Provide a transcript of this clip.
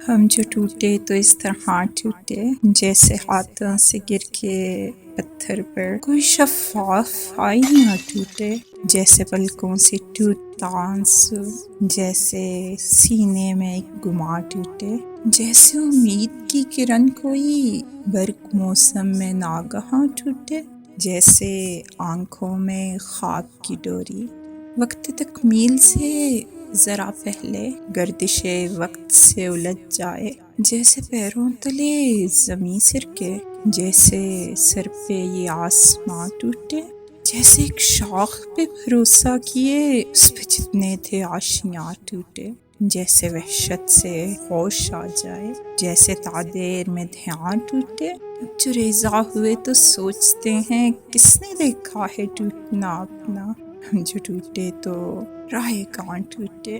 ہم جو ٹوٹے تو اس طرح ٹوٹے جیسے ہاتھوں سے گر کے پتھر پر کوئی شفاف آئینہ ٹوٹے، جیسے پلکوں سے ٹوٹتا آنسو، جیسے سینے میں ایک گماں ٹوٹے، جیسے امید کی کرن کوئی برق موسم میں ناگہاں ٹوٹے، جیسے آنکھوں میں خواب کی ڈوری وقت تکمیل سے ذرا پہلے گردش وقت سے الجھ جائے، جیسے پیروں تلے زمیں سرکے، جیسے سر پہ یہ آسماں ٹوٹے، جیسے ایک شاخ پہ بھروسہ کیے اس پہ جتنے تھے آشیاں ٹوٹے، جیسے وحشت سے ہوش آ جائے، جیسے تعدیر میں دھیان ٹوٹے۔ اب جو ریزہ ہوئے تو سوچتے ہیں کس نے دیکھا ہے ٹوٹنا اپنا، ہم جو ٹوٹے تو راہ کہاں ٹوٹے۔